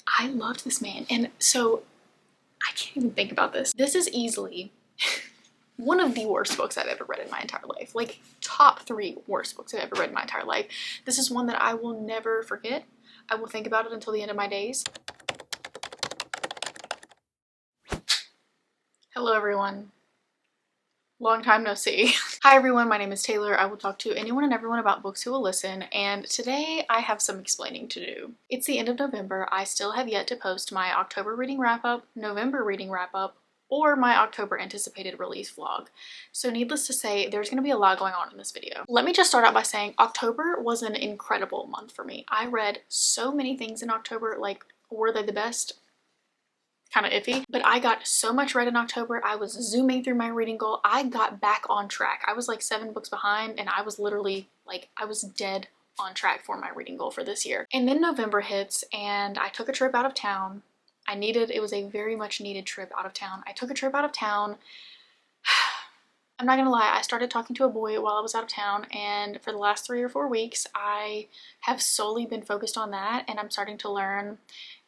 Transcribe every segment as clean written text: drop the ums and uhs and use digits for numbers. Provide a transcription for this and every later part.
I loved this man. And so I can't even think about this. This is easily one of the worst books I've ever read in my entire life. Like top 3 worst books I've ever read in my entire life. This is one that I will never forget. I will think about it until the end of my days. Hello everyone. Long time no see. Hi everyone, my name is Taylor. I will talk to anyone and everyone about books who will listen, and today I have some explaining to do. It's the end of November. I still have yet to post my October reading wrap-up, November reading wrap-up, or my October anticipated release vlog. So needless to say, there's going to be a lot going on in this video. Let me just start out by saying October was an incredible month for me. I read so many things in October. Like, were they the best? Kind of iffy, but I got so much read in October. I was zooming through my reading goal. I got back on track. I was like 7 books behind, and I was literally like, I was dead on track for my reading goal for this year. And then November hits and I took a trip out of town. It was a very much needed trip out of town. I took a trip out of town. I'm not gonna lie, I started talking to a boy while I was out of town, and for the last 3 or 4 weeks, I have solely been focused on that, and I'm starting to learn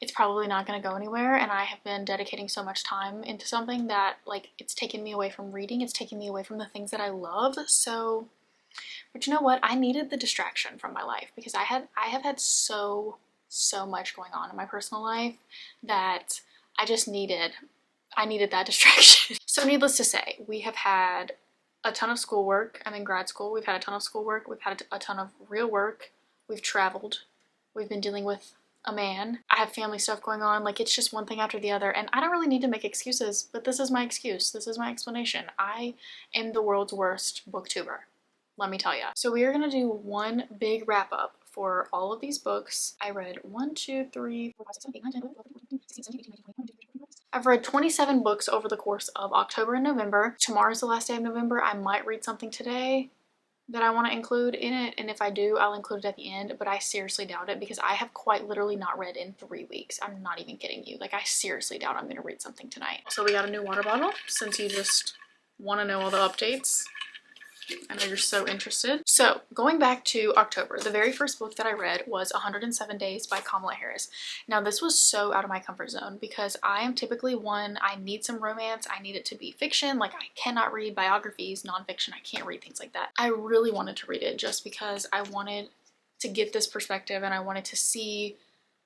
it's probably not gonna go anywhere, and I have been dedicating so much time into something that, like, it's taken me away from reading, it's taken me away from the things that I love, so, but you know what, I needed the distraction from my life, because I have had so much going on in my personal life that I needed that distraction. So needless to say, we have had a ton of schoolwork. I'm in grad school. We've had a ton of schoolwork. We've had a ton of real work. We've traveled. We've been dealing with a man. I have family stuff going on. Like, it's just one thing after the other. And I don't really need to make excuses, but this is my excuse. This is my explanation. I am the world's worst booktuber, let me tell you. So we are going to do one big wrap up for all of these books. I read 1, 2, 3, 4, 5, 6, 7, 8, 9, 10, 11, 12, 13, 14, 15, 16, 17, 18, 19, 20, 21, 22, 23, 24, 25, 26. I've read 27 books over the course of October and November. Tomorrow's the last day of November. I might read something today that I want to include in it, and if I do, I'll include it at the end, but I seriously doubt it because I have quite literally not read in 3 weeks. I'm not even kidding you. Like, I seriously doubt I'm going to read something tonight. So we got a new water bottle, since you just want to know all the updates. I know you're so interested. So going back to October, the very first book that I read was 107 Days by Kamala Harris. Now this was so out of my comfort zone because I am typically one, I need some romance, I need it to be fiction. Like, I cannot read biographies, nonfiction, I can't read things like that. I really wanted to read it just because I wanted to get this perspective and I wanted to see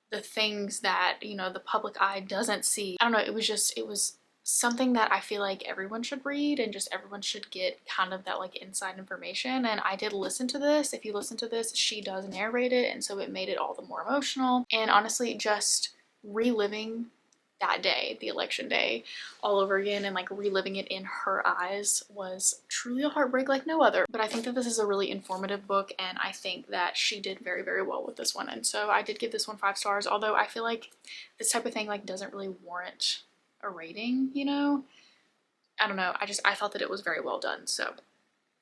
the things that, you know, the public eye doesn't see. I don't know, it was something that I feel like everyone should read and just everyone should get kind of that like inside information. And I did listen to this. If you listen to this, she does narrate it, and so it made it all the more emotional. And honestly, just reliving that day, the election day, all over again and like reliving it in her eyes was truly a heartbreak like no other. But I think that this is a really informative book, and I think that she did very, very well with this one. And so I did give this one 5 stars, although I feel like this type of thing like doesn't really warrant a rating, you know? I don't know, I thought that it was very well done, so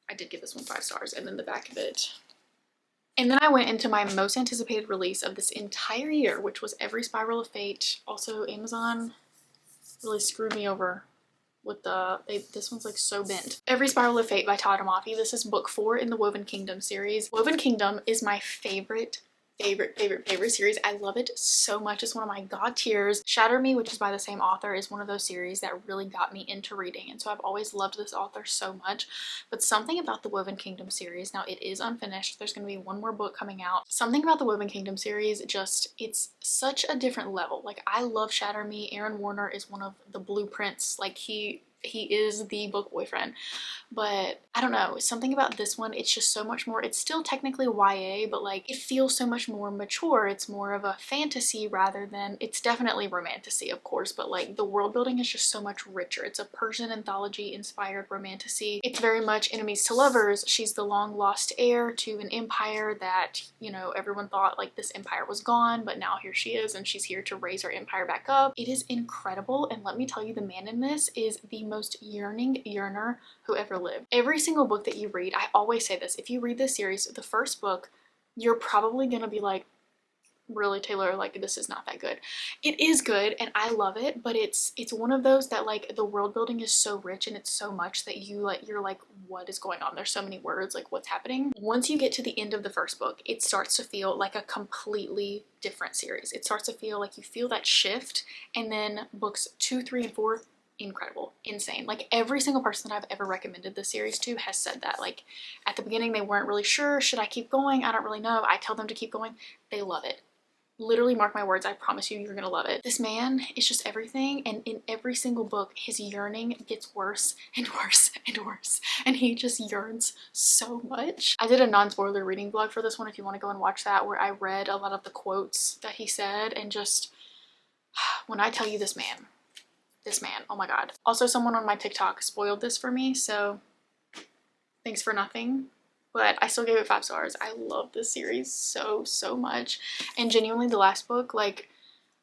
I did give this one 5 stars. And then the back of it. And then I went into my most anticipated release of this entire year, which was Every Spiral of Fate. Also, Amazon really screwed me over with this one's like so bent. Every Spiral of Fate by Todd Amafi. This is book 4 in the Woven Kingdom series. Woven Kingdom is my favorite series. I love it so much. It's one of my god tiers. Shatter Me, which is by the same author, is one of those series that really got me into reading, and so I've always loved this author so much. But something about the Woven Kingdom series, now it is unfinished, there's going to be one more book coming out. Something about the Woven Kingdom series, just, it's such a different level. Like, I love Shatter Me. Aaron Warner is one of the blueprints. Like, he is the book boyfriend, but I don't know, something about this one, it's just so much more. It's still technically YA, but like, it feels so much more mature. It's more of a fantasy rather than, it's definitely romantasy, of course, but like the world building is just so much richer. It's a Persian anthology inspired romantasy. It's very much enemies to lovers. She's the long lost heir to an empire that, you know, everyone thought like this empire was gone, but now here she is and she's here to raise her empire back up. It is incredible, and let me tell you, the man in this is the most yearning yearner who ever lived. Every single book that you read, I always say this, if you read this series, the first book, you're probably gonna be like, really, Taylor, like, this is not that good. It is good and I love it, but it's one of those that, like, the world building is so rich and it's so much that you're like, what is going on? There's so many words, like, what's happening? Once you get to the end of the first book, it starts to feel like a completely different series. It starts to feel like you feel that shift, and then books 2, 3, and 4, incredible, insane. Like, every single person that I've ever recommended this series to has said that. Like, at the beginning they weren't really sure, should I keep going? I don't really know. I tell them to keep going. They love it. Literally, mark my words, I promise you're gonna love it. This man is just everything, and in every single book his yearning gets worse and worse and worse, and he just yearns so much. I did a non-spoiler reading vlog for this one if you want to go and watch that, where I read a lot of the quotes that he said, and just when I tell you this man, oh my god. Also, someone on my TikTok spoiled this for me, so thanks for nothing. But I still gave it 5 stars. I love this series so, so much. And genuinely, the last book, like,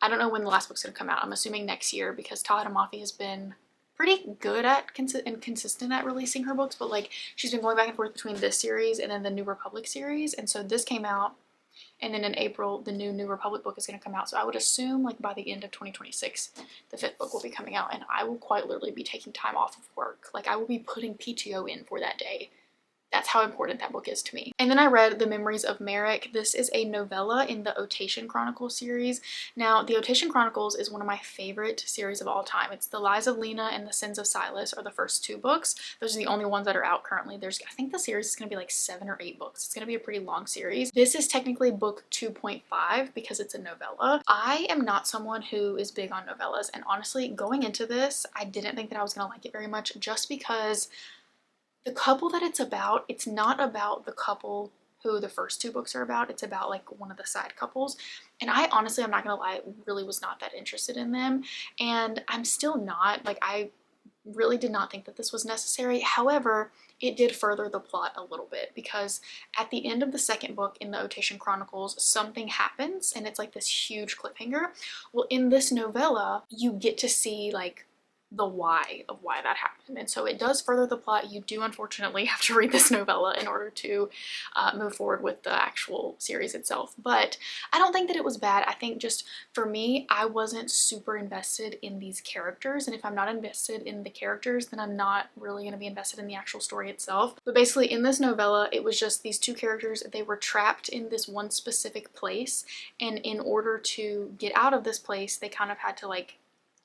I don't know when the last book's gonna come out. I'm assuming next year, because Tahereh Mafi has been pretty good at and consistent at releasing her books, but like, she's been going back and forth between this series and then the New Republic series. And so this came out, and then in April, the New Republic book is gonna come out. So I would assume, like, by the end of 2026, the 5th book will be coming out, and I will quite literally be taking time off of work. Like, I will be putting PTO in for that day. That's how important that book is to me. And then I read The Memories of Merrick. This is a novella in the Otation Chronicles series. Now, the Otation Chronicles is one of my favorite series of all time. It's The Lies of Lena and The Sins of Silas are the first 2 books. Those are the only ones that are out currently. I think the series is going to be like 7 or 8 books. It's going to be a pretty long series. This is technically book 2.5 because it's a novella. I am not someone who is big on novellas, and honestly, going into this, I didn't think that I was going to like it very much, just because the couple that it's about, it's not about the couple who the first 2 books are about. It's about, like, one of the side couples. And I honestly, I'm not gonna lie, really was not that interested in them. And I'm still not. Like, I really did not think that this was necessary. However, it did further the plot a little bit, because at the end of the 2nd book in the Otation Chronicles, something happens and it's like this huge cliffhanger. Well, in this novella, you get to see, like, the why of why that happened, and so it does further the plot. You do unfortunately have to read this novella in order to move forward with the actual series itself, but I don't think that it was bad. I think just for me, I wasn't super invested in these characters, and if I'm not invested in the characters, then I'm not really going to be invested in the actual story itself. But basically, in this novella, it was just these 2 characters. They were trapped in this one specific place, and in order to get out of this place, they kind of had to, like,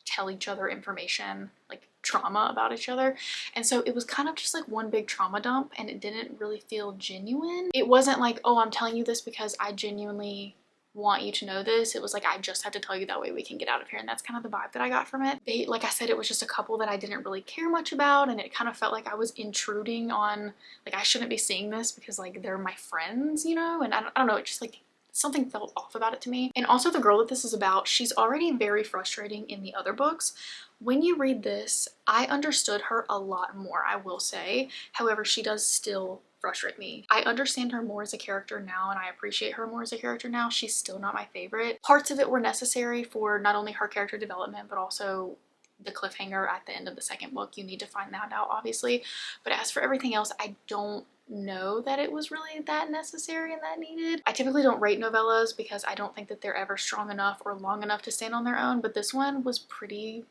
tell each other information, like trauma about each other. And so it was kind of just like one big trauma dump, and it didn't really feel genuine. It wasn't like, oh, I'm telling you this because I genuinely want you to know this. It was like, I just have to tell you, that way we can get out of here. And that's kind of the vibe that I got from it. They, like I said, it was just a couple that I didn't really care much about, and it kind of felt like I was intruding on, like, I shouldn't be seeing this because, like, they're my friends, you know? And I don't know, it just, like, something felt off about it to me. And also, the girl that this is about, she's already very frustrating in the other books. When you read this, I understood her a lot more, I will say. However, she does still frustrate me. I understand her more as a character now, and I appreciate her more as a character now. She's still not my favorite. Parts of it were necessary for not only her character development, but also the cliffhanger at the end of the 2nd book. You need to find that out, obviously. But as for everything else, I don't know that it was really that necessary and that needed. I typically don't rate novellas because I don't think that they're ever strong enough or long enough to stand on their own, but this one was pretty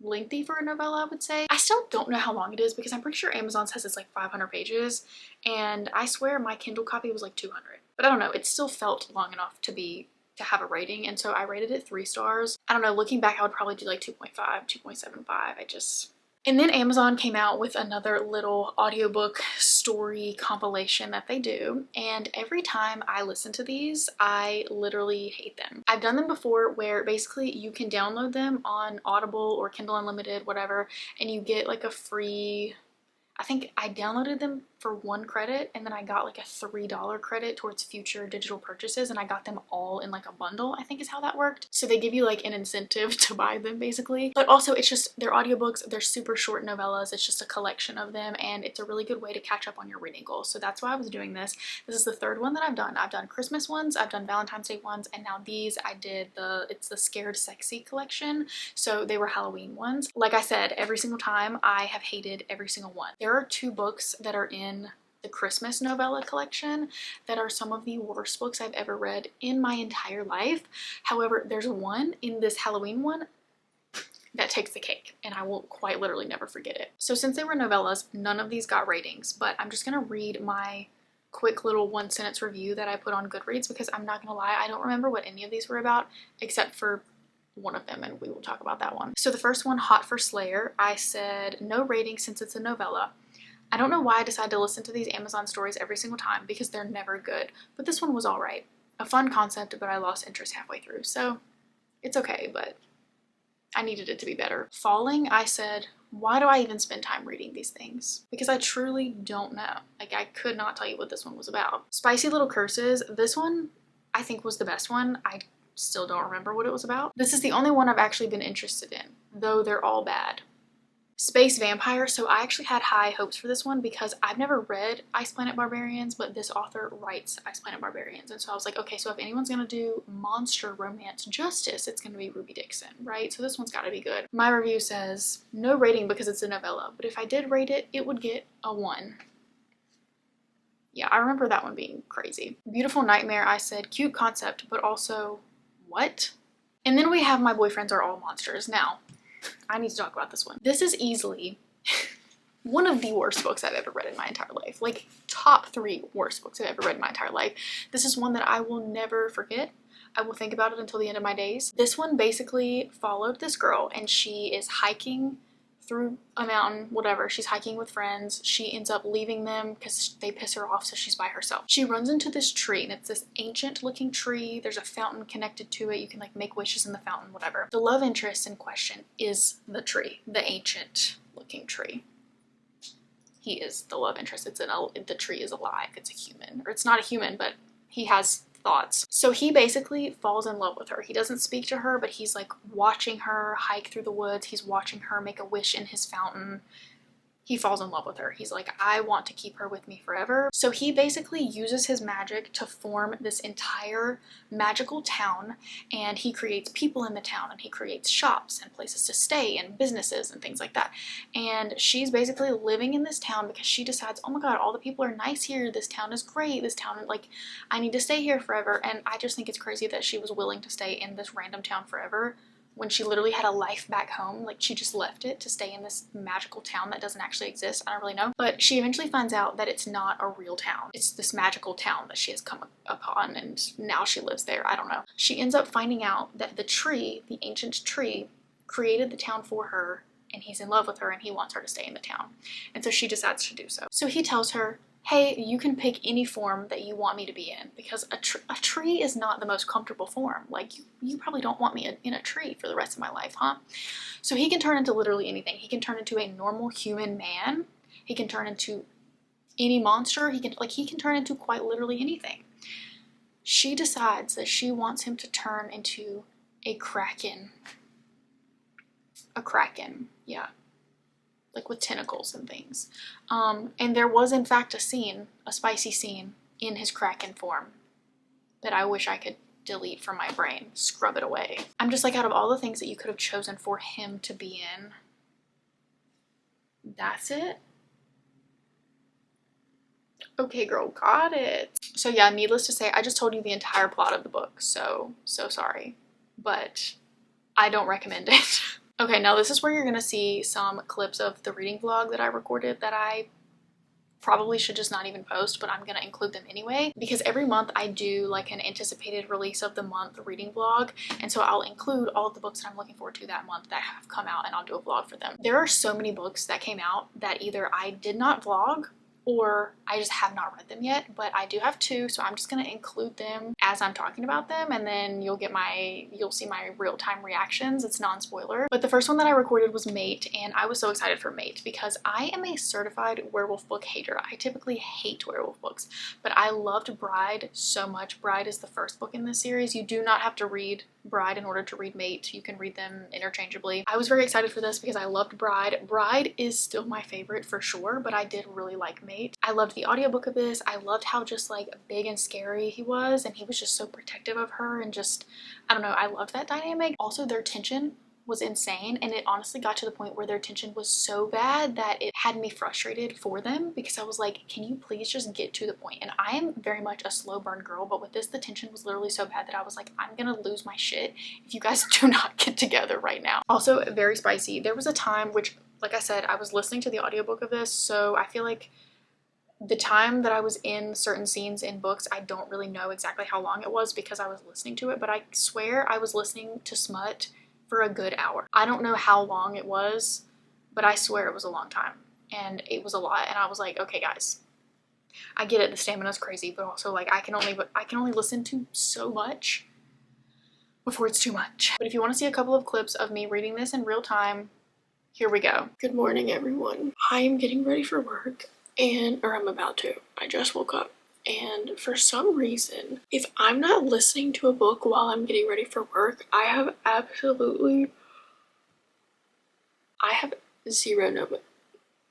lengthy for a novella, I would say. I still don't know how long it is because I'm pretty sure Amazon says it's like 500 pages, and I swear my Kindle copy was like 200. But I don't know, it still felt long enough to have a rating, and so I rated it 3 stars. I don't know, looking back, I would probably do like 2.5, 2.75. And then Amazon came out with another little audiobook story compilation that they do, and every time I listen to these, I literally hate them. I've done them before where basically you can download them on Audible or Kindle Unlimited, whatever, and you get like a free, I think I downloaded them for 1 credit, and then I got like a $3 credit towards future digital purchases, and I got them all in like a bundle, I think is how that worked. So they give you like an incentive to buy them basically. But also, it's just, they're audiobooks, they're super short novellas, it's just a collection of them, and it's a really good way to catch up on your reading goals. So that's why I was doing this. This is the 3rd one that I've done. I've done Christmas ones, I've done Valentine's Day ones, and now these I did it's the Scared Sexy collection. So they were Halloween ones. Like I said, every single time I have hated every single one. There are 2 books that are in the Christmas novella collection that are some of the worst books I've ever read in my entire life. However, there's one in this Halloween one that takes the cake, and I will quite literally never forget it. So since they were novellas, none of these got ratings, but I'm just gonna read my quick little 1-sentence review that I put on Goodreads, because I'm not gonna lie, I don't remember what any of these were about except for one of them, and we will talk about that one. So the first one, Hot for Slayer, I said no rating since it's a novella. I don't know why I decide to listen to these Amazon stories every single time, because they're never good, but this one was alright. A fun concept, but I lost interest halfway through, so it's okay, but I needed it to be better. Falling, I said, why do I even spend time reading these things? Because I truly don't know. Like, I could not tell you what this one was about. Spicy Little Curses, this one I think was the best one. I still don't remember what it was about. This is the only one I've actually been interested in, though they're all bad. Space Vampire, so I actually had high hopes for this one because I've never read Ice Planet Barbarians, but this author writes Ice Planet Barbarians, and so I was like, okay, so if anyone's gonna do monster romance justice, it's gonna be Ruby Dixon, right? So this one's gotta be good. My review says no rating because it's a novella, but if I did rate it, it would get a 1. Yeah, I remember that one being crazy. Beautiful Nightmare, I said cute concept, but also what? And then we have My Boyfriends Are All Monsters. Now, I need to talk about this one. This is easily one of the worst books I've ever read in my entire life. Like, top 3 worst books I've ever read in my entire life. This is one that I will never forget. I will think about it until the end of my days. This one basically followed this girl, and she is hiking through a mountain, whatever. She's hiking with friends. She ends up leaving them because they piss her off, so she's by herself. She runs into this tree, and it's this ancient looking tree. There's a fountain connected to it. You can like make wishes in the fountain, whatever. The love interest in question is the tree, the ancient looking tree. He is the love interest. The tree is alive. It's a human, or it's not a human, but he has thoughts. So he basically falls in love with her. He doesn't speak to her, but he's like watching her hike through the woods. He's watching her make a wish in his fountain. He falls in love with her. He's like, I want to keep her with me forever. So he basically uses his magic to form this entire magical town, and he creates people in the town, and he creates shops and places to stay and businesses and things like that. And she's basically living in this town because she decides, oh my god, all the people are nice here. This town is great. This town, like, I need to stay here forever. And I just think it's crazy that she was willing to stay in this random town forever when she literally had a life back home. Like, she just left it to stay in this magical town that doesn't actually exist. I don't really know. But she eventually finds out that it's not a real town. It's this magical town that she has come upon, and now she lives there. I don't know. She ends up finding out that the tree, the ancient tree, created the town for her, and he's in love with her, and he wants her to stay in the town. And so she decides to do so. So he tells her, hey, you can pick any form that you want me to be in, because a tree is not the most comfortable form. Like, you probably don't want me in a tree for the rest of my life, huh? So he can turn into literally anything. He can turn into a normal human man. He can turn into any monster. He can turn into quite literally anything. She decides that she wants him to turn into a kraken. A kraken, yeah. Like with tentacles and things. And there was in fact a spicy scene in his kraken form that I wish I could delete from my brain, scrub it away. I'm just like, out of all the things that you could have chosen for him to be in, that's it? Okay, girl, got it. So yeah, needless to say, I just told you the entire plot of the book, so sorry, but I don't recommend it. Okay, now this is where you're gonna see some clips of the reading vlog that I recorded that I probably should just not even post, but I'm gonna include them anyway, because every month I do like an anticipated release of the month reading vlog, and so I'll include all of the books that I'm looking forward to that month that have come out, and I'll do a vlog for them. There are so many books that came out that either I did not vlog or I just have not read them yet, but I do have 2, so I'm just gonna include them as I'm talking about them, and then you'll see my real-time reactions. It's non-spoiler. But the first one that I recorded was Mate, and I was so excited for Mate because I am a certified werewolf book hater. I typically hate werewolf books, but I loved Bride so much. Bride is the first book in this series. You do not have to read Bride in order to read Mate. You can read them interchangeably. I was very excited for this because I loved Bride. Bride is still my favorite for sure, but I did really like Mate. I loved the audiobook of this. I loved how just like big and scary he was, and he was just so protective of her, and just, I don't know, I loved that dynamic. Also, their tension was insane, and it honestly got to the point where their tension was so bad that it had me frustrated for them, because I was like, can you please just get to the point? And I am very much a slow burn girl, but with this, the tension was literally so bad that I was like, I'm gonna lose my shit if you guys do not get together right now. Also very spicy. There was a time, which like I said, I was listening to the audiobook of this, so I feel like the time that I was in certain scenes in books, I don't really know exactly how long it was because I was listening to it, but I swear I was listening to smut for a good hour. I don't know how long it was, but I swear it was a long time, and it was a lot, and I was like, okay guys, I get it, the stamina's crazy, but also like I can only listen to so much before it's too much. But if you want to see a couple of clips of me reading this in real time, here we go. Good morning, everyone. I am getting ready for work, or I'm about to. I just woke up. And for some reason, if I'm not listening to a book while I'm getting ready for work, I have zero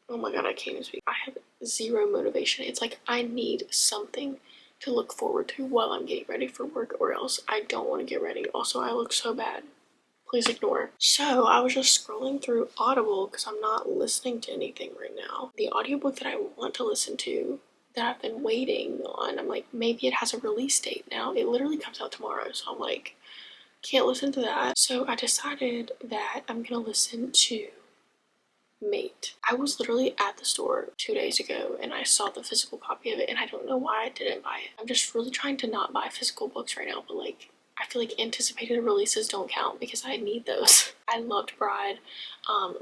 oh my god, I can't even speak. I have zero motivation. It's like I need something to look forward to while I'm getting ready for work, or else I don't want to get ready. Also, I look so bad. Please ignore. So I was just scrolling through Audible because I'm not listening to anything right now. The audiobook that I want to listen to, that I've been waiting on, I'm like, maybe it has a release date now. It literally comes out tomorrow, so I'm like, can't listen to that. So I decided that I'm gonna listen to Mate. I was literally at the store 2 days ago and I saw the physical copy of it, and I don't know why I didn't buy it. I'm just really trying to not buy physical books right now, but like, I feel like anticipated releases don't count because I need those. I loved Bride.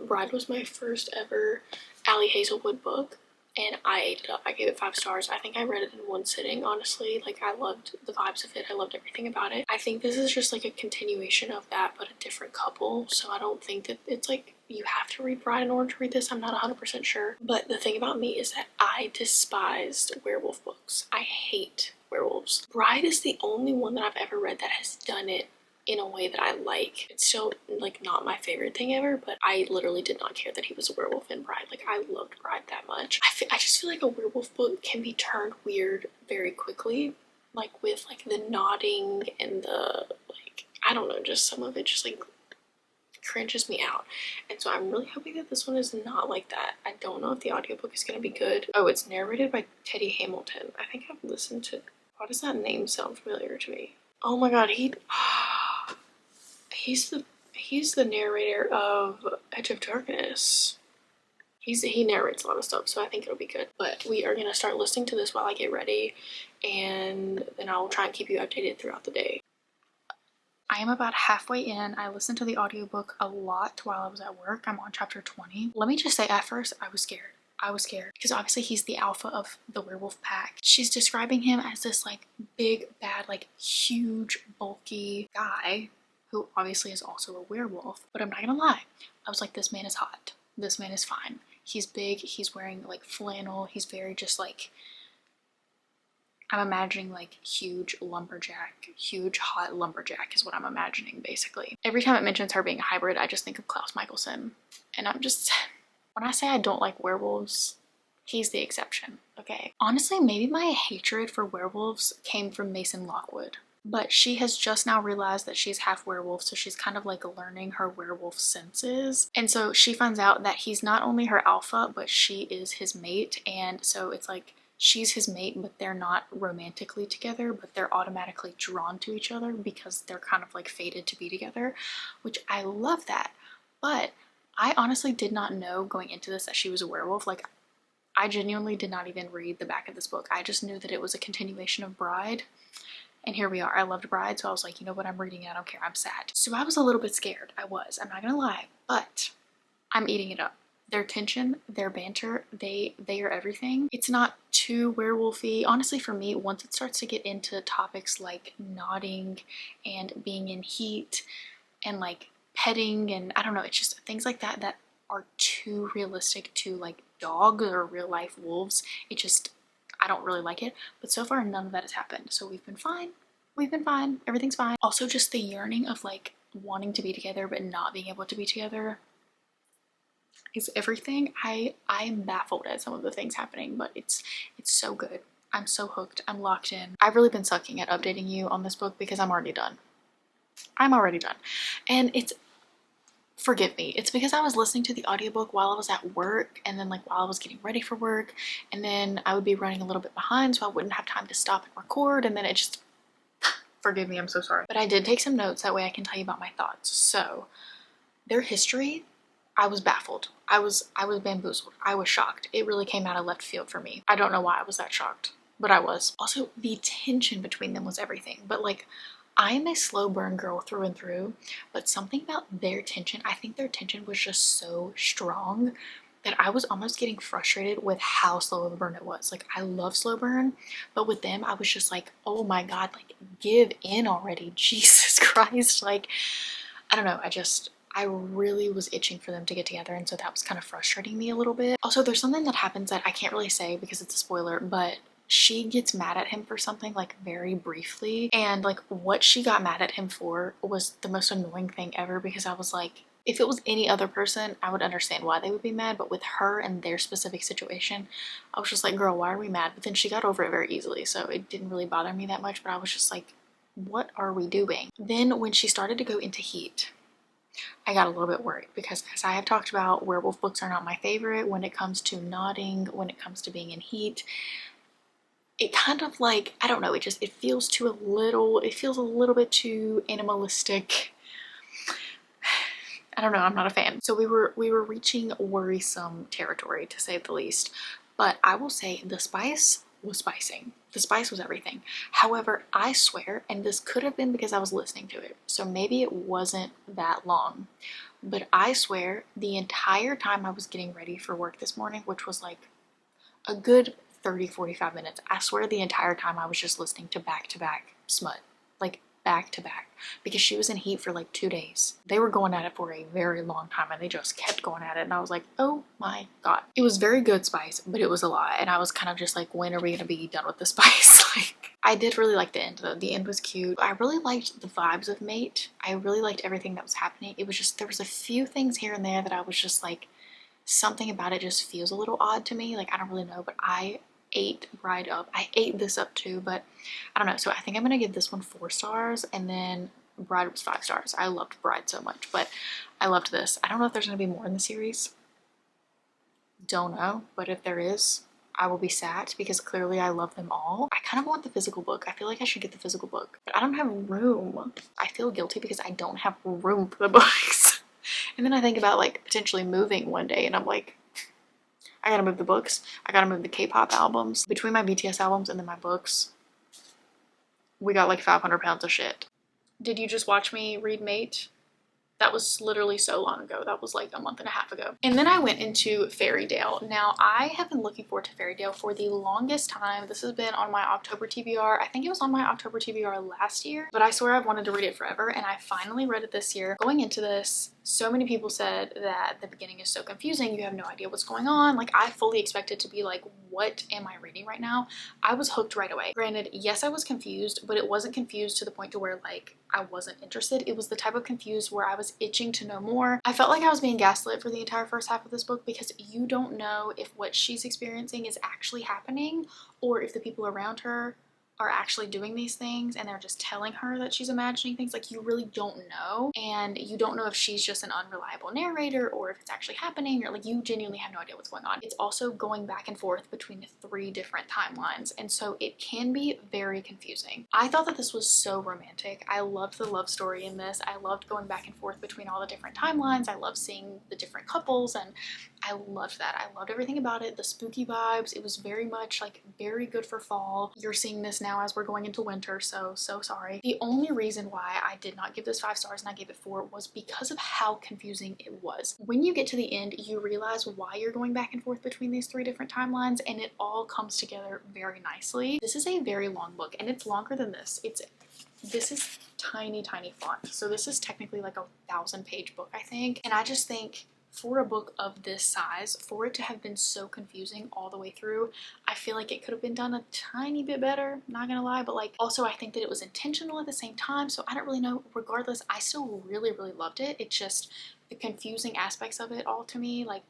Bride was my first ever Ali Hazelwood book, and I ate it up. I gave it 5 stars. I think I read it in one sitting, honestly. Like, I loved the vibes of it. I loved everything about it. I think this is just like a continuation of that, but a different couple. So I don't think that it's like you have to read Bride in order to read this. I'm not 100% sure. But the thing about me is that I despised werewolf books. I hate werewolves. Bride is the only one that I've ever read that has done it in a way that I like. It's still like not my favorite thing ever, but I literally did not care that he was a werewolf in Bride. Like, I loved Bride that much. I just feel like a werewolf book can be turned weird very quickly, like with like the nodding and the like, I don't know, just some of it just like cringes me out. And so I'm really hoping that this one is not like that. I don't know if the audiobook is gonna be good. Oh, it's narrated by Teddy Hamilton. I think I've listened to, why does that name sound familiar to me? Oh my god, he's the narrator of Edge of Darkness. He narrates a lot of stuff, so I think it'll be good. But we are gonna start listening to this while I get ready, and then I'll try and keep you updated throughout the day. I am about halfway in. I listened to the audiobook a lot while I was at work. I'm on chapter 20. Let me just say, at first I was scared. Because obviously he's the alpha of the werewolf pack. She's describing him as this like big, bad, like huge, bulky guy who obviously is also a werewolf. But I'm not gonna lie, I was like, this man is hot. This man is fine. He's big, he's wearing like flannel, he's very just like, I'm imagining like huge hot lumberjack is what I'm imagining basically. Every time it mentions her being a hybrid, I just think of Klaus Michelson. And I'm just, when I say I don't like werewolves, he's the exception, okay? Honestly, maybe my hatred for werewolves came from Mason Lockwood. But she has just now realized that she's half werewolf, so she's kind of like learning her werewolf senses. And so she finds out that he's not only her alpha, but she is his mate. And so it's like, she's his mate, but they're not romantically together, but they're automatically drawn to each other because they're kind of like fated to be together, which I love that. But I honestly did not know going into this that she was a werewolf. Like, I genuinely did not even read the back of this book. I just knew that it was a continuation of Bride. And here we are. I loved Bride, so I was like, you know what, I'm reading it, I don't care, I'm sad. So I was a little bit scared. I'm not gonna lie, but I'm eating it up. Their tension, their banter, they are everything. It's not too werewolfy. Honestly, for me, once it starts to get into topics like nodding and being in heat and like petting and I don't know, it's just things like that that are too realistic to like dogs or real life wolves. It just, I don't really like it. But so far, none of that has happened. So we've been fine. Everything's fine. Also, just the yearning of like wanting to be together but not being able to be together is everything. I am baffled at some of the things happening, but it's so good. I'm so hooked. I'm locked in. I've really been sucking at updating you on this book because I'm already done. And Forgive me. It's because I was listening to the audiobook while I was at work, and then like while I was getting ready for work, and then I would be running a little bit behind, so I wouldn't have time to stop and record, and then it just, forgive me, I'm so sorry. But I did take some notes, that way I can tell you about my thoughts. So their history, I was baffled. I was bamboozled. I was shocked. It really came out of left field for me. I don't know why I was that shocked, but I was. Also, the tension between them was everything. But like, I'm a slow burn girl through and through, but something about their tension, I think their tension was just so strong that I was almost getting frustrated with how slow of a burn it was. Like, I love slow burn, but with them, I was just like, oh my God, like, give in already. Jesus Christ. Like, I don't know. I really was itching for them to get together, and so that was kind of frustrating me a little bit. Also, there's something that happens that I can't really say because it's a spoiler, but she gets mad at him for something like very briefly, and like what she got mad at him for was the most annoying thing ever, because I was like, if it was any other person, I would understand why they would be mad, but with her and their specific situation, I was just like, girl, why are we mad? But then she got over it very easily, so it didn't really bother me that much, but I was just like, what are we doing? Then when she started to go into heat, I got a little bit worried, because as I have talked about, werewolf books are not my favorite when it comes to nodding, when it comes to being in heat. It kind of like, I don't know, it feels a little bit too animalistic. I don't know, I'm not a fan. So we were reaching worrisome territory, to say the least. But I will say the spice was spicing. The spice was everything. However, I swear, and this could have been because I was listening to it, so maybe it wasn't that long, but I swear the entire time I was getting ready for work this morning, which was like a good 30-45 minutes, I swear the entire time I was just listening to back-to-back smut. Like, back-to-back. Because she was in heat for like 2 days. They were going at it for a very long time, and they just kept going at it, and I was like, oh my God. It was very good spice, but it was a lot, and I was kind of just like, when are we gonna be done with the spice? Like, I did really like the end though. The end was cute. I really liked the vibes of Mate. I really liked everything that was happening. It was just, there was a few things here and there that I was just like, something about it just feels a little odd to me. Like, I don't really know, but I ate Bride up. I ate this up too, but I don't know. So I think I'm gonna give this one 4 stars, and then Bride was 5 stars. I loved Bride so much, but I loved this. I don't know if there's gonna be more in the series. Don't know, but if there is, I will be sad, because clearly I love them all. I kind of want the physical book. I feel like I should get the physical book, but I don't have room. I feel guilty because I don't have room for the books. And then I think about like potentially moving one day, and I'm like, I gotta move the books. I gotta move the K-pop albums. Between my BTS albums and then my books, we got like 500 pounds of shit. Did you just watch me read Mate? That was literally so long ago. That was like a month and a half ago. And then I went into Fairytale. Now, I have been looking forward to Fairytale for the longest time. This has been on my October TBR. I think it was on my October TBR last year, but I swear I've wanted to read it forever, and I finally read it this year. Going into this, so many people said that the beginning is so confusing. You have no idea what's going on. Like, I fully expected to be like, what am I reading right now? I was hooked right away. Granted, yes, I was confused, but it wasn't confused to the point to where like I wasn't interested. It was the type of confused where I was itching to know more. I felt like I was being gaslit for the entire first half of this book, because you don't know if what she's experiencing is actually happening, or if the people around her are actually doing these things and they're just telling her that she's imagining things. Like, you really don't know, and you don't know if she's just an unreliable narrator or if it's actually happening, or like, you genuinely have no idea what's going on. It's also going back and forth between the 3 different timelines, and so it can be very confusing. I thought that this was so romantic. I loved the love story in this. I loved going back and forth between all the different timelines. I loved seeing the different couples, and I loved that. I loved everything about it. The spooky vibes, it was very much like very good for fall. You're seeing this now as we're going into winter, so sorry. The only reason why I did not give this 5 stars and I gave it 4 was because of how confusing it was. When you get to the end, you realize why you're going back and forth between these 3 different timelines, and it all comes together very nicely. This is a very long book, and it's longer than this. This is tiny font, so this is technically like a 1,000-page book, I think. And I just think, for a book of this size, for it to have been so confusing all the way through, I feel like it could have been done a tiny bit better, not gonna lie. But like, also I think that it was intentional at the same time, so I don't really know. Regardless, I still really loved it. It's just the confusing aspects of it all to me, like,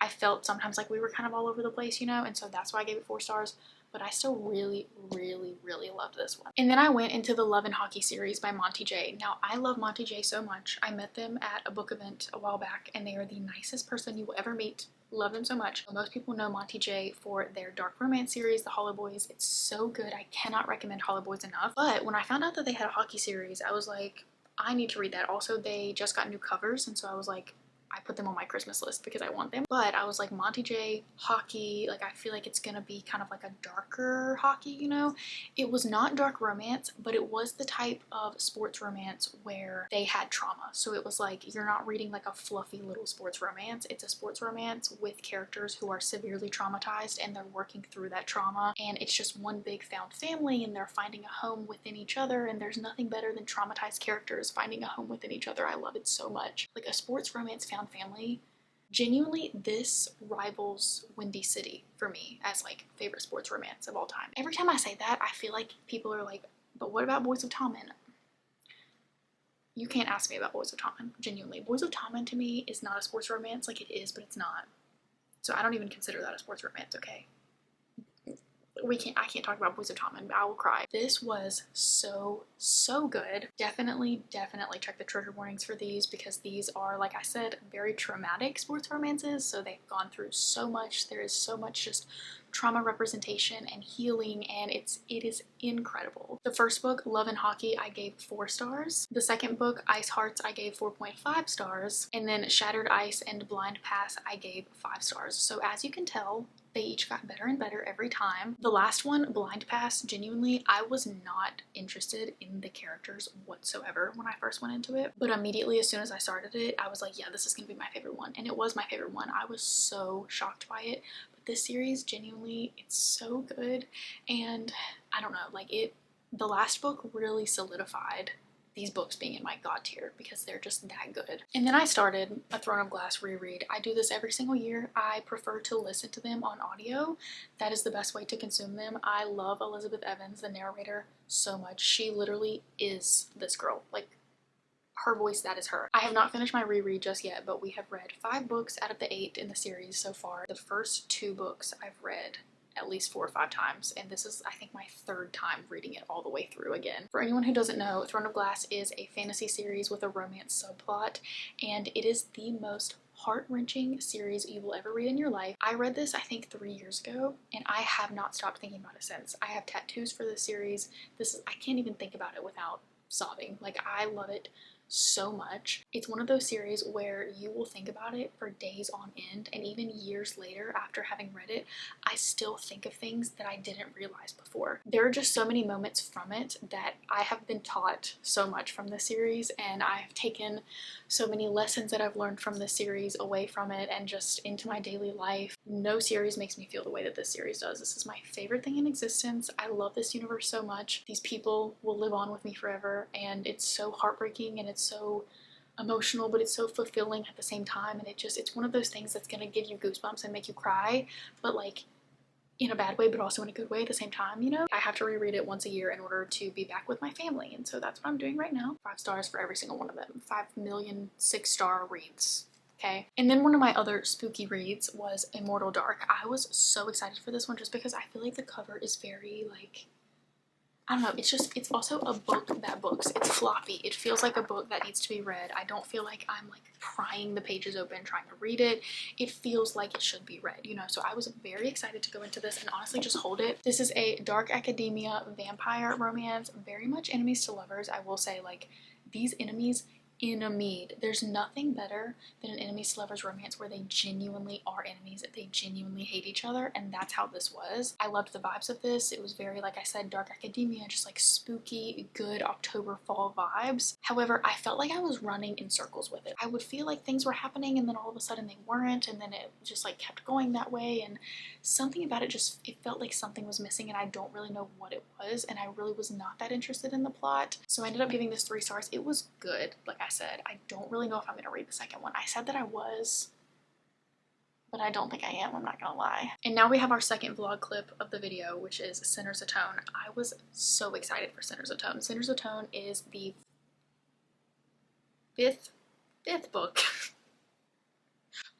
I felt sometimes like we were kind of all over the place, you know, and so that's why I gave it 4 stars. but I still really, really, really loved this one. And then I went into the Love and Hockey series by Monty J. Now, I love Monty J so much. I met them at a book event a while back, and they are the nicest person you will ever meet. Love them so much. Most people know Monty J for their dark romance series, The Hollow Boys. It's so good. I cannot recommend Hollow Boys enough. But when I found out that they had a hockey series, I was like, I need to read that. Also, they just got new covers, and so I was like, I put them on my Christmas list because I want them. But I was like, Monty J, hockey, like I feel like it's gonna be kind of like a darker hockey, you know? It was not dark romance, but it was the type of sports romance where they had trauma. So it was like, you're not reading like a fluffy little sports romance. It's a sports romance with characters who are severely traumatized and they're working through that trauma. And it's just one big found family and they're finding a home within each other. And there's nothing better than traumatized characters finding a home within each other. I love it so much. Like a sports romance found family, genuinely this rivals Windy City for me as like favorite sports romance of all time. Every time I say that, I feel like people are like, but what about Boys of Tommen? You can't ask me about Boys of Tommen, genuinely. Boys of Tommen to me is not a sports romance. Like it is, but it's not. So I don't even consider that a sports romance, okay? I can't talk about Boys of Tommen, I will cry. This was so good. Definitely check the trigger warnings for these because these are, like I said, very traumatic sports romances. So they've gone through so much. There is so much just trauma representation and healing, and it is incredible. The first book, Love and Hockey, I gave 4 stars. The second book, Ice Hearts, I gave 4.5 stars. And then Shattered Ice and Blind Pass, I gave 5 stars. So as you can tell, they each got better and better every time. The last one, Blind Pass, genuinely, I was not interested in the characters whatsoever when I first went into it. But immediately as soon as I started it, I was like, yeah, this is gonna be my favorite one. And it was my favorite one. I was so shocked by it. But this series, genuinely, it's so good. And I don't know, like the last book really solidified these books being in my god tier because they're just that good. And then I started a Throne of Glass reread. I do this every single year. I prefer to listen to them on audio. That is the best way to consume them. I love Elizabeth Evans, the narrator, so much. She literally is this girl. Like, her voice, that is her. I have not finished my reread just yet, but we have read 5 books out of the 8 in the series so far. The first 2 books I've read at least 4 or 5 times, and this is, I think, my 3rd time reading it all the way through again. For anyone who doesn't know, Throne of Glass is a fantasy series with a romance subplot, and it is the most heart-wrenching series you will ever read in your life. I read this, I think, 3 years ago, and I have not stopped thinking about it since. I have tattoos for this series. I can't even think about it without sobbing. Like, I love it so much. It's one of those series where you will think about it for days on end, and even years later after having read it, I still think of things that I didn't realize before. There are just so many moments from it that I have been taught so much from this series, and I've taken so many lessons that I've learned from this series away from it and just into my daily life. No series makes me feel the way that this series does. This is my favorite thing in existence. I love this universe so much. These people will live on with me forever, and it's so heartbreaking and it's so emotional, but it's so fulfilling at the same time. And it's one of those things that's gonna give you goosebumps and make you cry, but like in a bad way, but also in a good way at the same time, you know? I have to reread it once a year in order to be back with my family, and so that's what I'm doing right now. 5 stars for every single one of them. 5 million 6-star reads. Okay. And then one of my other spooky reads was Immortal Dark. I was so excited for this one just because I feel like the cover is very like, I don't know, it's also a book that books. It's floppy. It feels like a book that needs to be read. I don't feel like I'm like prying the pages open trying to read it. It feels like it should be read, you know? So I was very excited to go into this and honestly just hold it. This is a dark academia vampire romance, very much enemies to lovers. I will say, like, these enemies enemied. There's nothing better than an enemies to lovers romance where they genuinely are enemies, that they genuinely hate each other, and that's how this was. I loved the vibes of this. It was very, like I said, dark academia, just like spooky, good October fall vibes. However, I felt like I was running in circles with it. I would feel like things were happening and then all of a sudden they weren't, and then it just like kept going that way, and something about it it felt like something was missing, and I don't really know what it was, and I really was not that interested in the plot. So I ended up giving this 3 stars. It was good. Like I said, I don't really know if I'm gonna read the second one. I said that I was, but I don't think I am, I'm not gonna lie. And now we have our second vlog clip of the video, which is Sinners Atone. I was so excited for Sinners Atone. Sinners Atone is the fifth book,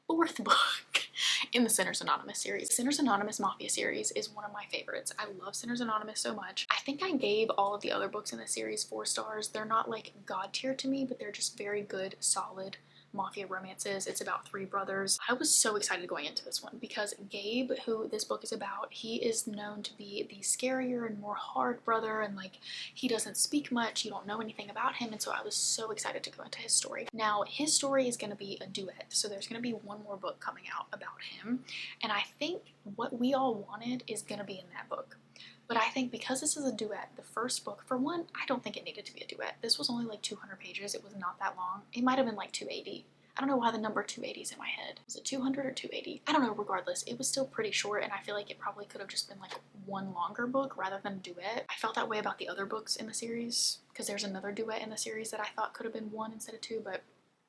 4th book in the Sinners Anonymous series. Sinners Anonymous Mafia series is one of my favorites. I love Sinners Anonymous so much. I think I gave all of the other books in the series 4 stars. They're not like god tier to me, but they're just very good, solid mafia romances. It's about 3 brothers. I was so excited going into this one because Gabe, who this book is about, he is known to be the scarier and more hard brother, and like he doesn't speak much, you don't know anything about him, and so I was so excited to go into his story. Now his story is going to be a duet, so there's going to be one more book coming out about him, and I think what we all wanted is going to be in that book. But I think because this is a duet, the first book, for one, I don't think it needed to be a duet. This was only like 200 pages. It was not that long. It might have been like 280. I don't know why the number 280 is in my head. Was it 200 or 280? I don't know. Regardless, it was still pretty short, and I feel like it probably could have just been like one longer book rather than a duet. I felt that way about the other books in the series because there's another duet in the series that I thought could have been 1 instead of 2, but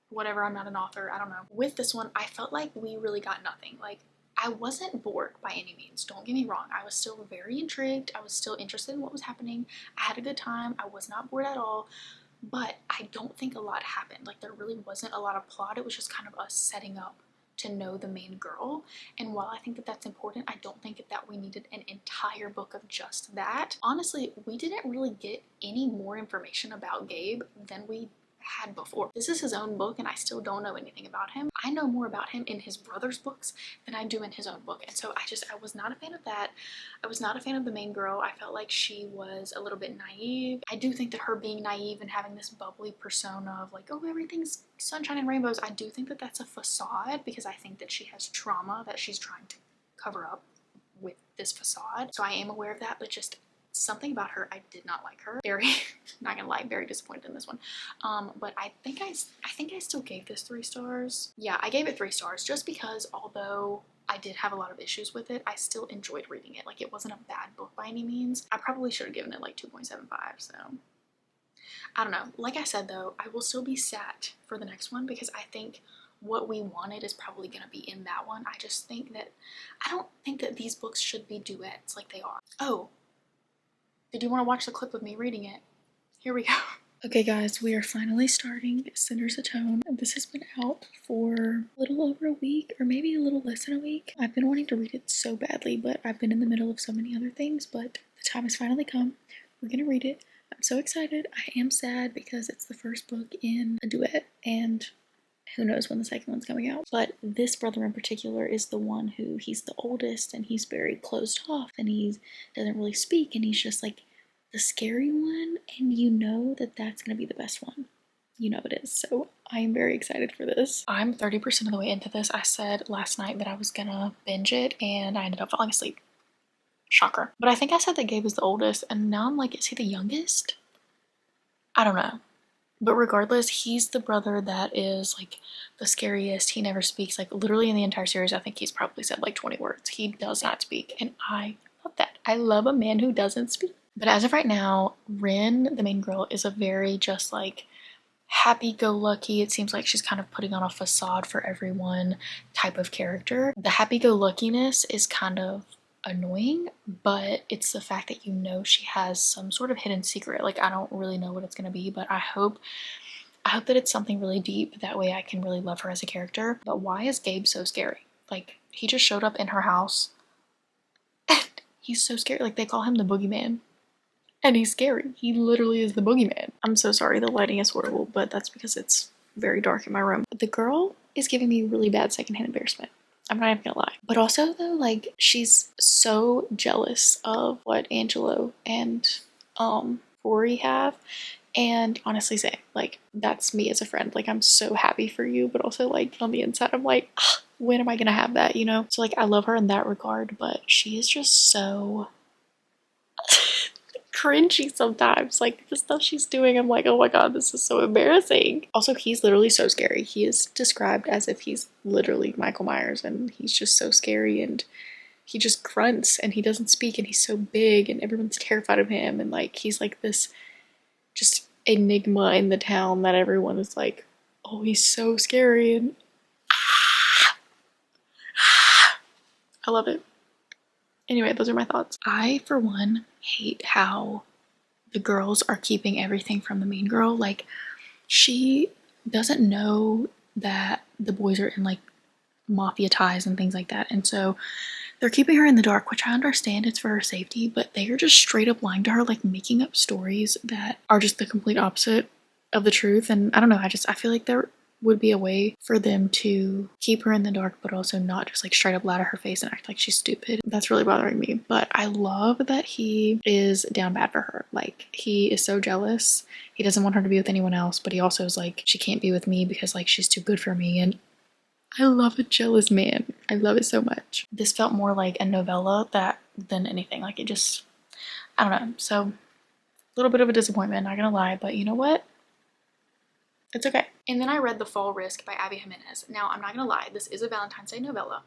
whatever. I'm not an author. I don't know. With this one, I felt like we really got nothing. Like, I wasn't bored by any means, don't get me wrong. I was still very intrigued. I was still interested in what was happening. I had a good time. I was not bored at all, but I don't think a lot happened. Like, there really wasn't a lot of plot. It was just kind of us setting up to know the main girl. And while I think that that's important, I don't think that we needed an entire book of just that. Honestly, we didn't really get any more information about Gabe than we had before. This is his own book, and I still don't know anything about him. I know more about him in his brother's books than I do in his own book, and so I was not a fan of that. I was not a fan of the main girl. I felt like she was a little bit naive. I do think that her being naive and having this bubbly persona of like, oh, everything's sunshine and rainbows, I do think that that's a facade, because I think that she has trauma that she's trying to cover up with this facade. So I am aware of that, but just something about her, I did not like her. Very, not gonna lie, very disappointed in this one. But I think I still gave this 3 stars. Yeah, I gave it 3 stars just because although I did have a lot of issues with it, I still enjoyed reading it. Like, it wasn't a bad book by any means. I probably should have given it like 2.75, so I don't know. Like I said though, I will still be sad for the next one because I think what we wanted is probably going to be in that one. I just think that, I don't think that these books should be duets like they are. Oh, did you want to watch the clip of me reading it? Here we go. Okay guys, we are finally starting Sinners Atone. This has been out for a little over a week, or maybe a little less than a week. I've been wanting to read it so badly, but I've been in the middle of so many other things, but the time has finally come. We're gonna read it. I'm so excited. I am sad because it's the first book in a duet, and who knows when the second one's coming out. But this brother in particular is the one who, he's the oldest, and he's very closed off, and he doesn't really speak, and he's just like the scary one, and you know that that's gonna be the best one. You know it is. So I am very excited for this. I'm 30% of the way into this. I said last night that I was gonna binge it, and I ended up falling asleep. Shocker. But I think I said that Gabe was the oldest, and now I'm like, is he the youngest? I don't know. But regardless, he's the brother that is like the scariest. He never speaks. Like, literally in the entire series, I think he's probably said like 20 words. He does not speak, and I love that. I love a man who doesn't speak. But as of right now, Rin, the main girl, is a very just like happy-go-lucky, it seems like she's kind of putting on a facade for everyone type of character. The happy-go-luckiness is kind of annoying, but it's the fact that you know she has some sort of hidden secret. Like, I don't really know what it's gonna be, but I hope that it's something really deep. That way I can really love her as a character. But why is Gabe so scary? Like, he just showed up in her house and he's so scary. Like, they call him the boogeyman. And he's scary. He literally is the boogeyman. I'm so sorry, the lighting is horrible, but that's because it's very dark in my room. The girl is giving me really bad secondhand embarrassment. I'm not even gonna lie. But also though, like, she's so jealous of what Angelo and Rory have. And honestly say, like, that's me as a friend. Like, I'm so happy for you, but also like on the inside I'm like, when am I gonna have that, you know? So like, I love her in that regard, but she is just so cringy sometimes. Like, the stuff she's doing, I'm like, oh my god, this is so embarrassing. Also, he's literally so scary. He is described as if he's literally Michael Myers, and he's just so scary, and he just grunts, and he doesn't speak, and he's so big, and everyone's terrified of him, and like, he's like this just enigma in the town that everyone is like, oh, he's so scary, and I love it. Anyway, those are my thoughts. I, for one, hate how the girls are keeping everything from the main girl. Like, she doesn't know that the boys are in, like, mafia ties and things like that. And so they're keeping her in the dark, which I understand it's for her safety, but they are just straight up lying to her, like making up stories that are just the complete opposite of the truth. And I don't know, I feel like there would be a way for them to keep her in the dark, but also not just like straight up lie to her face and act like she's stupid. That's really bothering me. But I love that he is down bad for her. Like, he is so jealous. He doesn't want her to be with anyone else, but he also is like, she can't be with me because like she's too good for me. And I love a jealous man. I love it so much. This felt more like a novella than anything. Like, it just, I don't know. So a little bit of a disappointment, not gonna lie, but you know what? It's okay. And then I read The Fall Risk by Abby Jimenez. Now, I'm not gonna lie, this is a Valentine's Day novella.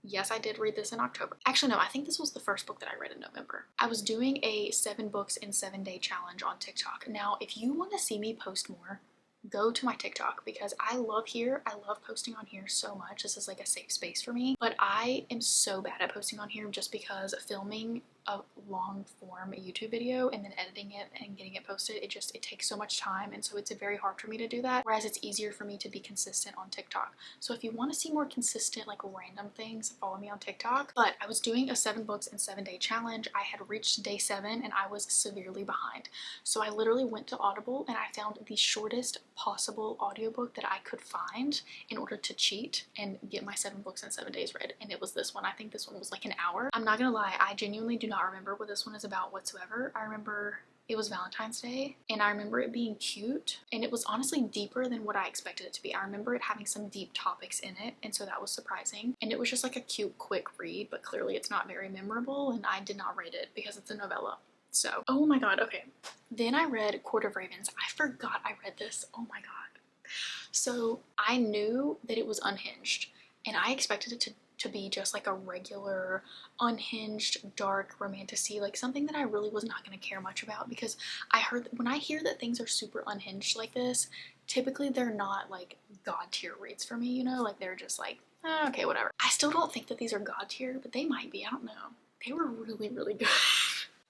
Yes, I did read this in October. Actually, no, I think this was the first book that I read in November. I was doing a 7 books in 7 day challenge on TikTok. Now, if you want to see me post more, go to my TikTok, because I love here. I love posting on here so much. This is like a safe space for me. But I am so bad at posting on here just because filming a long form YouTube video and then editing it and getting it posted, it takes so much time, and so it's very hard for me to do that, whereas it's easier for me to be consistent on TikTok. So if you want to see more consistent, like random things, follow me on TikTok. But I was doing a 7 books in 7 day challenge. I had reached day 7 and I was severely behind. So I literally went to Audible and I found the shortest possible audiobook that I could find in order to cheat and get my 7 books in 7 days read, and it was this one. I think this one was like an hour. I'm not gonna lie, I genuinely do not remember what this one is about whatsoever. I remember it was Valentine's Day, and I remember it being cute, and it was honestly deeper than what I expected it to be. I remember it having some deep topics in it, and so that was surprising. And it was just like a cute, quick read, but clearly it's not very memorable, and I did not rate it because it's a novella. So, oh my god, okay. Then I read Court of Ravens. I forgot I read this. Oh my god. So I knew that it was unhinged, and I expected it to be just like a regular unhinged dark romantasy, like something that I really was not going to care much about, because I heard when I hear that things are super unhinged like this, typically they're not like god tier reads for me, you know, like they're just like, okay, whatever. I still don't think that these are god tier, but they might be. I don't know. They were really, really good.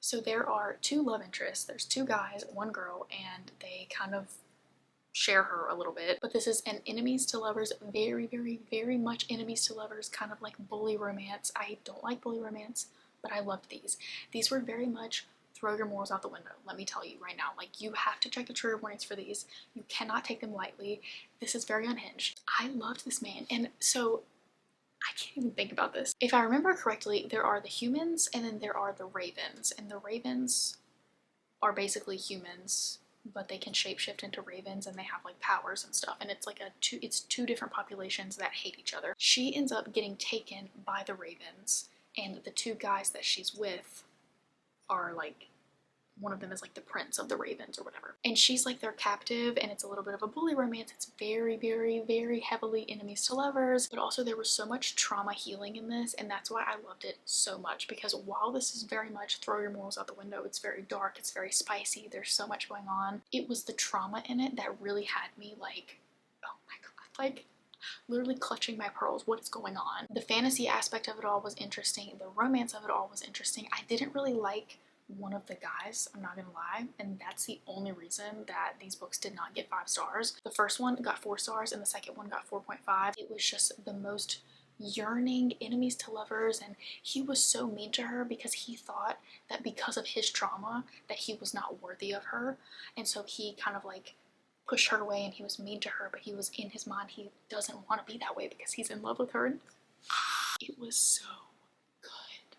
So there are 2 love interests. There's 2 guys, 1 girl, and they kind of share her a little bit. But this is an enemies to lovers, very, very, very much enemies to lovers, kind of like bully romance. I don't like bully romance, but I loved these. These were very much throw your morals out the window. Let me tell you right now, like, you have to check the trigger warnings for these. You cannot take them lightly. This is very unhinged. I loved this man, and so I can't even think about this. If I remember correctly, there are the humans and then there are the ravens, and the ravens are basically humans, but they can shapeshift into ravens and they have like powers and stuff, and it's like it's 2 different populations that hate each other. She ends up getting taken by the ravens, and the 2 guys that she's with are like, one of them is like the prince of the ravens or whatever, and she's like their captive, and it's a little bit of a bully romance. It's very, very, very heavily enemies to lovers, but also there was so much trauma healing in this, and that's why I loved it so much, because while this is very much throw your morals out the window, it's very dark, it's very spicy, there's so much going on, it was the trauma in it that really had me like, oh my god, like literally clutching my pearls. What is going on? The fantasy aspect of it all was interesting. The romance of it all was interesting. I didn't really like one of the guys, I'm not gonna lie, and that's the only reason that these books did not get 5 stars. The first one got 4 stars and the second one got 4.5. It was just the most yearning enemies to lovers, and he was so mean to her because he thought that because of his trauma that he was not worthy of her, and so he kind of like pushed her away and he was mean to her, but he was, in his mind, he doesn't want to be that way because he's in love with her. And it was so good.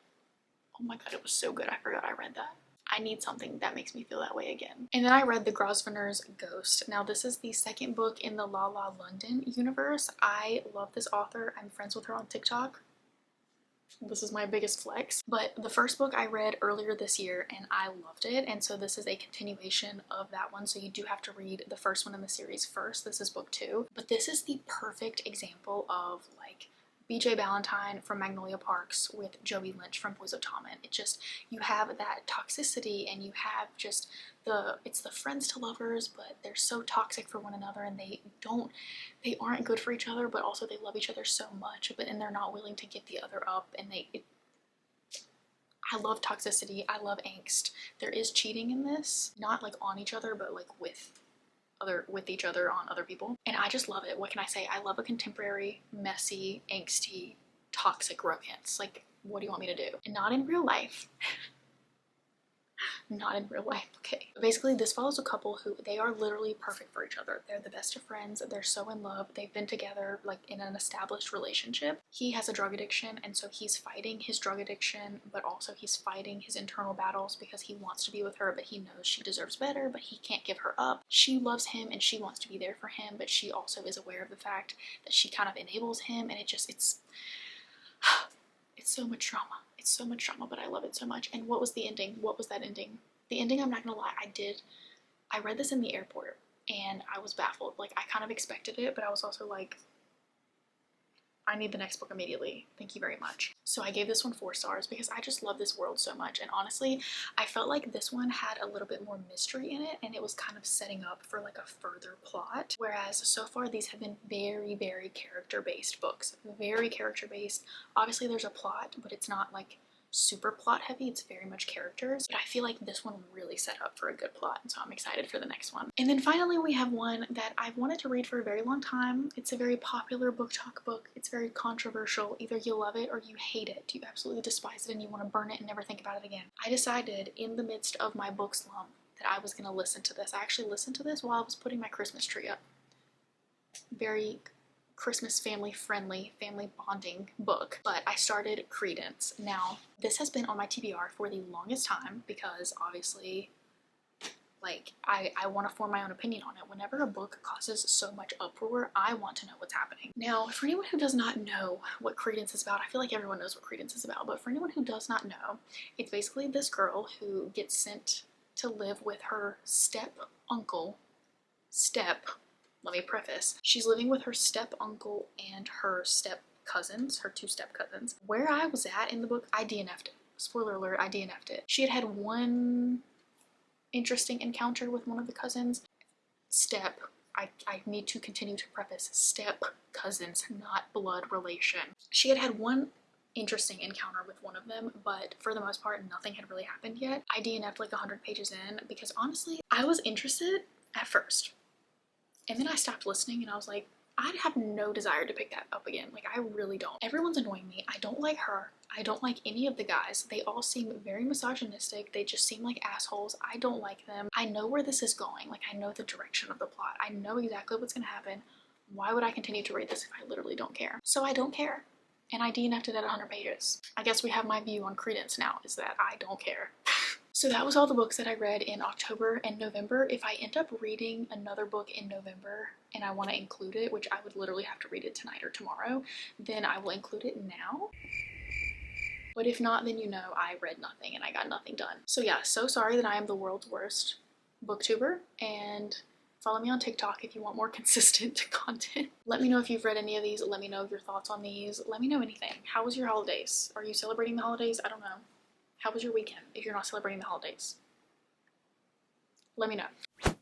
Oh my god, it was so good. I forgot I read that. I need something that makes me feel that way again. And then I read The Grosvenor's Ghost. Now this is the 2nd book in the La La London universe. I love this author. I'm friends with her on TikTok. This is my biggest flex. But the first book I read earlier this year and I loved it, and so this is a continuation of that one, so you do have to read the first one in the series first. This is book 2. But this is the perfect example of like BJ Ballantyne from Magnolia Parks with Joey Lynch from Boys of Tommen. It just, you have that toxicity, and you have just it's the friends to lovers, but they're so toxic for one another, and they aren't good for each other, but also they love each other so much, and they're not willing to give the other up, and I love toxicity, I love angst. There is cheating in this, not like on each other, but like with with each other on other people. And I just love it. What can I say? I love a contemporary, messy, angsty, toxic romance. Like, what do you want me to do? And not in real life. Not in real life, okay. Basically, this follows a couple who, they are literally perfect for each other. They're the best of friends. They're so in love. They've been together like in an established relationship. He has a drug addiction, and so he's fighting his drug addiction, but also he's fighting his internal battles because he wants to be with her, but he knows she deserves better, but he can't give her up. She loves him and she wants to be there for him, but she also is aware of the fact that she kind of enables him, and it's so much drama. It's so much drama, but I love it so much. And what was the ending? What was that ending? The ending, I'm not gonna lie, I read this in the airport and I was baffled. Like, I kind of expected it, but I was also like, I need the next book immediately. Thank you very much. So I gave this one 4 stars because I just love this world so much. And honestly, I felt like this one had a little bit more mystery in it, and it was kind of setting up for like a further plot. Whereas so far these have been very, very character-based books. Very character-based. Obviously there's a plot, but it's not like super plot heavy. It's very much characters, but I feel like this one really set up for a good plot, and so I'm excited for the next one. And then finally we have one that I've wanted to read for a very long time. It's a very popular book talk book. It's very controversial. Either you love it or you hate it. You absolutely despise it and you want to burn it and never think about it again. I decided in the midst of my book slump that I was going to listen to this. I actually listened to this while I was putting my Christmas tree up. Very Christmas family friendly, family bonding book, but I started Credence. Now, this has been on my TBR for the longest time because obviously, like, I want to form my own opinion on it. Whenever a book causes so much uproar, I want to know what's happening. Now, for anyone who does not know what Credence is about, I feel like everyone knows what Credence is about, but for anyone who does not know, it's basically this girl who gets sent to live with her let me preface, she's living with her step uncle and her step cousins, her 2 step cousins. Where I was at in the book, I DNF'd it. Spoiler alert, I DNF'd it. She had one interesting encounter with one of the cousins. I need to continue to preface, step cousins, not blood relation. She had one interesting encounter with one of them, but for the most part, nothing had really happened yet. I DNF'd like 100 pages in because honestly, I was interested at first. And then I stopped listening and I was like, I have no desire to pick that up again. Like, I really don't. Everyone's annoying me. I don't like her. I don't like any of the guys. They all seem very misogynistic. They just seem like assholes. I don't like them. I know where this is going. Like, I know the direction of the plot. I know exactly what's gonna happen. Why would I continue to read this if I literally don't care? So I don't care. And I DNF'd it at 100 pages. I guess we have my view on Credence now, is that I don't care. So that was all the books that I read in October and November. If I end up reading another book in November and I want to include it, which I would literally have to read it tonight or tomorrow, then I will include it now. But if not, then you know I read nothing and I got nothing done. So yeah, so sorry that I am the world's worst booktuber, and follow me on TikTok if you want more consistent content. Let me know if you've read any of these. Let me know your thoughts on these. Let me know anything. How was your holidays? Are you celebrating the holidays? I don't know. How was your weekend if you're not celebrating the holidays? Let me know.